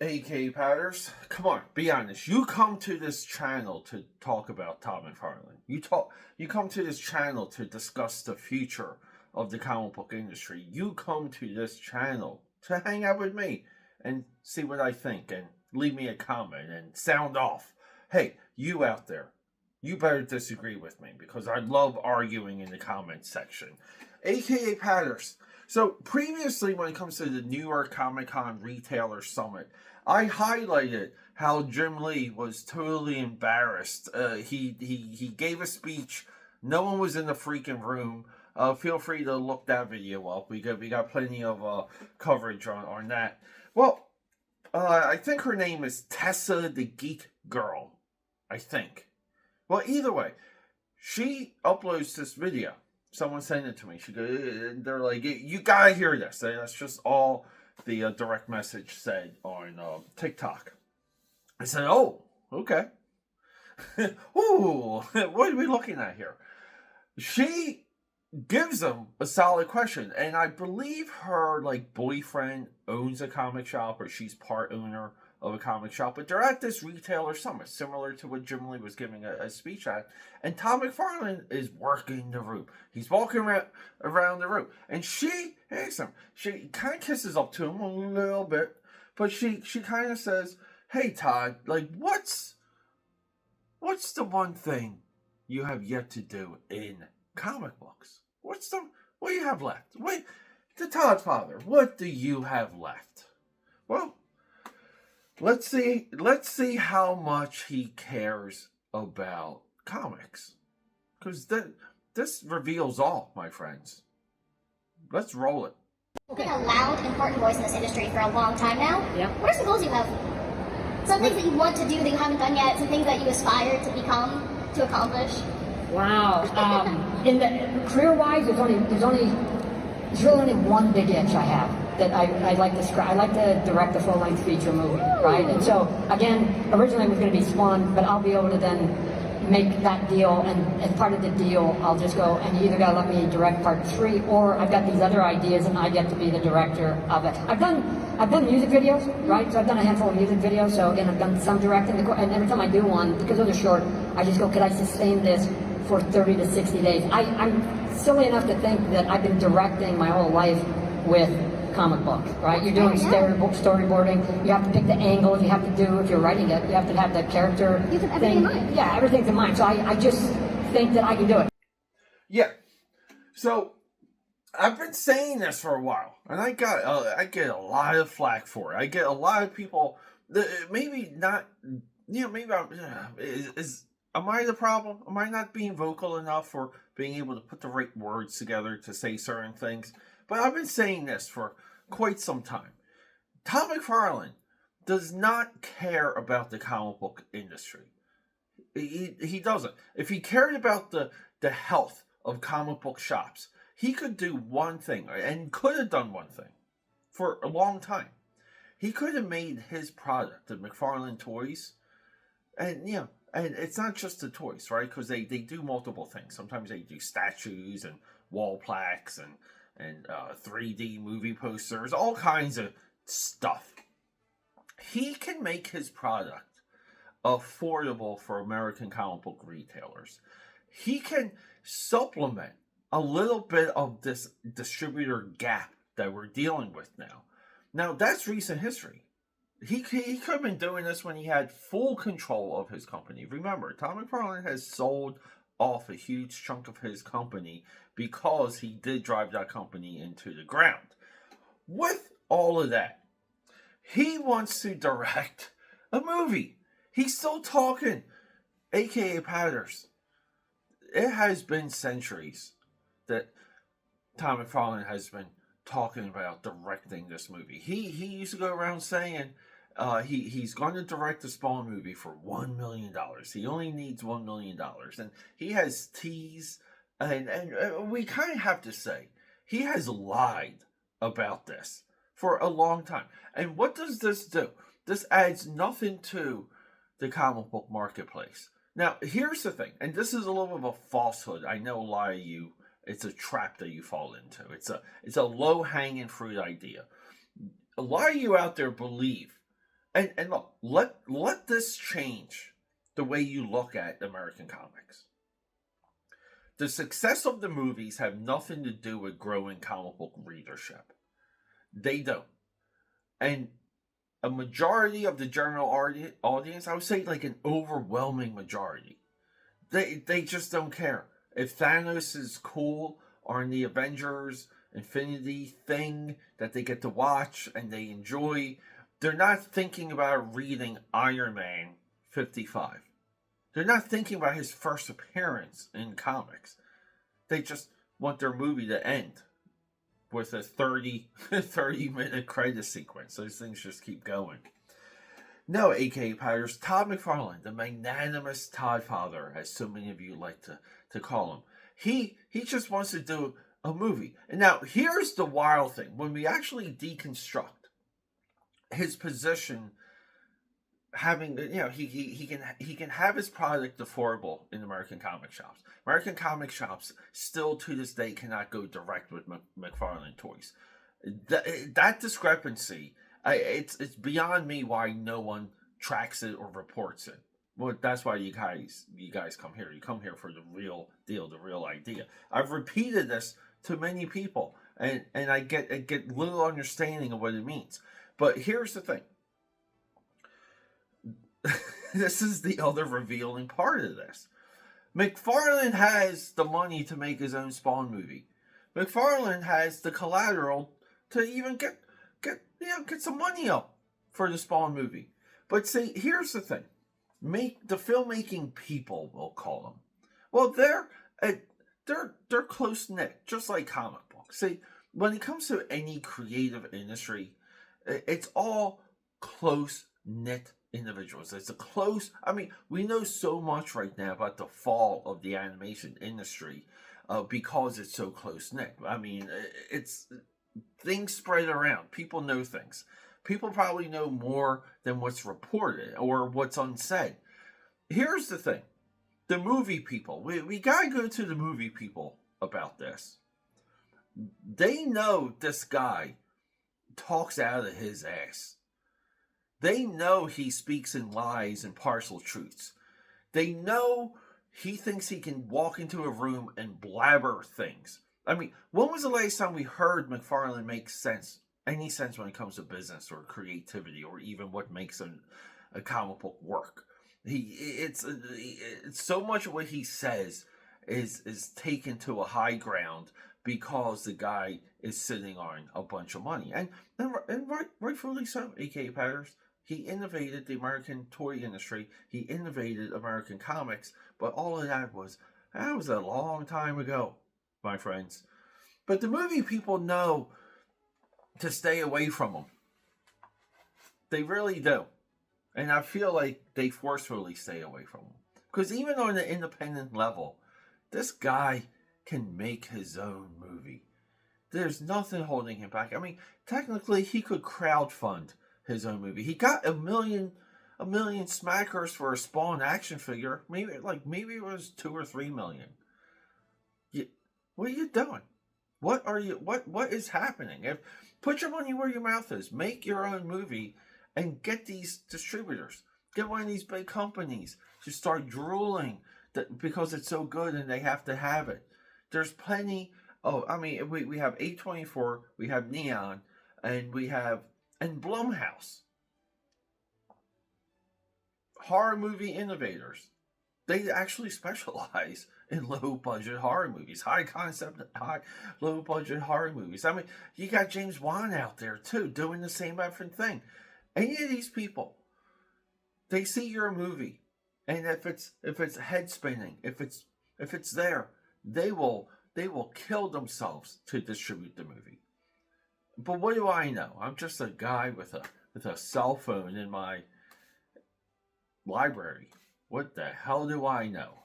AKAPADers, come on, be honest. You come to this channel to talk about Todd Mcfarlane. You come to this channel to discuss the future of the comic book industry. You come to this channel to hang out with me and see what I think and leave me a comment and sound off. Hey, you out there, you better disagree with me because I love arguing in the comments section. AKAPADers. So previously, when it comes to the New York Comic Con Retailer Summit, I highlighted how Jim Lee was totally embarrassed. He gave a speech. No one was in the freaking room. Feel free to look that video up. We got plenty of coverage on that. Well, I think her name is Tessa the Geek Girl. I think. Well, either way, she uploads this video. Someone sent it to me. They're like, you gotta hear this. That's just all the direct message said on TikTok. I said, oh, okay. Ooh, what are we looking at here? She gives them a solid question, and I believe her boyfriend owns a comic shop, or she's part owner of a comic shop, but they're at this retailer summit, similar to what Jim Lee was giving a speech at, and Todd Mcfarlane is working the room. He's walking around the room, and she asks him, she kind of kisses up to him a little bit, but she kind of says, hey Todd, what's the one thing you have yet to do in comic books? What do you have left? Wait, to Todd's father, what do you have left? Well, let's see how much he cares about comics. Because this reveals all, my friends. Let's roll it. You've been a loud, important voice in this industry for a long time now. Yeah. What are some goals you have? Some things that you want to do that you haven't done yet, some things that you aspire to become, to accomplish? Wow. In the career-wise, there's really only one big itch I have that I like to scratch. I like to direct a full-length feature movie, right? And so, again, originally it was going to be Spawn, but I'll be able to then make that deal, and as part of the deal, I'll just go, and you either got to let me direct part 3, or I've got these other ideas, and I get to be the director of it. I've done music videos, right? So I've done a handful of music videos, so again, I've done some directing, and every time I do one, because those are short, I just go, could I sustain this for 30 to 60 days? I'm silly enough to think that I've been directing my whole life with comic book, right? You're doing storyboarding, you have to pick the angles, you have to do, if you're writing it, you have to have the character You have everything in mind. Yeah, everything's in mind. So I just think that I can do it. Yeah. So I've been saying this for a while, and I get a lot of flack for it. I get a lot of people maybe not, maybe am I the problem? Am I not being vocal enough or being able to put the right words together to say certain things? But I've been saying this for quite some time. Todd Mcfarlane does not care about the comic book industry. He doesn't. If he cared about the health of comic book shops, he could do one thing, and could have done one thing for a long time. He could have made his product, the Mcfarlane toys, and and it's not just the toys, right? Because they do multiple things. Sometimes they do statues and wall plaques and 3D movie posters, all kinds of stuff. He can make his product affordable for American comic book retailers. He can supplement a little bit of this distributor gap that we're dealing with now. Now, that's recent history. He could have been doing this when he had full control of his company. Remember, Todd Mcfarlane has sold off a huge chunk of his company because he did drive that company into the ground. With all of that, he wants to direct a movie. He's still talking. AKAPADers. It has been centuries that Todd Mcfarlane has been talking about directing this movie. He used to go around saying he's going to direct a Spawn movie for $1 million. He only needs $1 million. And he has teased, and we kind of have to say, he has lied about this for a long time. And what does this do? This adds nothing to the comic book marketplace. Now, here's the thing, and this is a little bit of a falsehood. I know a lot of you, it's a trap that you fall into. It's a low-hanging fruit idea. A lot of you out there believe And look, let this change the way you look at American comics. The success of the movies have nothing to do with growing comic book readership. They don't. And a majority of the general audience, I would say like an overwhelming majority, they just don't care. If Thanos is cool or in the Avengers Infinity thing that they get to watch and they enjoy, they're not thinking about reading Iron Man 55. They're not thinking about his first appearance in comics. They just want their movie to end with a 30-minute credit sequence. Those things just keep going. No, AKAPaders, Todd McFarlane, the magnanimous Todd Father, as so many of you like to call him. He just wants to do a movie. And now, here's the wild thing. When we actually deconstruct his position, having, he can have his product affordable in American comic shops. American comic shops still to this day cannot go direct with McFarlane toys. That discrepancy, it's beyond me why no one tracks it or reports it. Well, that's why you guys come here. You come here for the real deal, the real idea. I've repeated this to many people, and I get little understanding of what it means. But here's the thing. This is the other revealing part of this. McFarlane has the money to make his own Spawn movie. McFarlane has the collateral to even get some money up for the Spawn movie. But see, here's the thing. The filmmaking people, we'll call them. Well, they're close knit, just like comic books. See, when it comes to any creative industry, it's all close knit individuals. It's we know so much right now about the fall of the animation industry because it's so close knit. I mean, it's things spread around. People know things. People probably know more than what's reported or what's unsaid. Here's the thing. The movie people, we gotta go to the movie people about this. They know this guy talks out of his ass. They know he speaks in lies and partial truths. They know he thinks he can walk into a room and blabber things. I mean, when was the last time we heard McFarlane make any sense when it comes to business or creativity or even what makes a comic book work? It's so much of what he says is taken to a high ground because the guy is sitting on a bunch of money. And rightfully so, AKAPaders. He innovated the American toy industry. He innovated American comics. But all of that was a long time ago, my friends. But the movie people know to stay away from him. They really do. And I feel like they forcefully stay away from him. Because even on the independent level, this guy can make his own movie. There's nothing holding him back. I mean, technically, he could crowdfund his own movie. He got a million smackers for a Spawn action figure. Maybe it was 2 or 3 million. What are you doing? What is happening? Put your money where your mouth is. Make your own movie and get these distributors. Get one of these big companies to start drooling because it's so good and they have to have it. There's plenty. Oh, I mean, we have A24, we have Neon, and Blumhouse. Horror movie innovators. They actually specialize in low-budget horror movies. High-concept, low-budget horror movies. I mean, you got James Wan out there, too, doing the same effing thing. Any of these people, they see your movie, and if it's head-spinning, if it's there, they will kill themselves to distribute the movie. But what do I know? I'm just a guy with a cell phone in my library. What the hell do I know?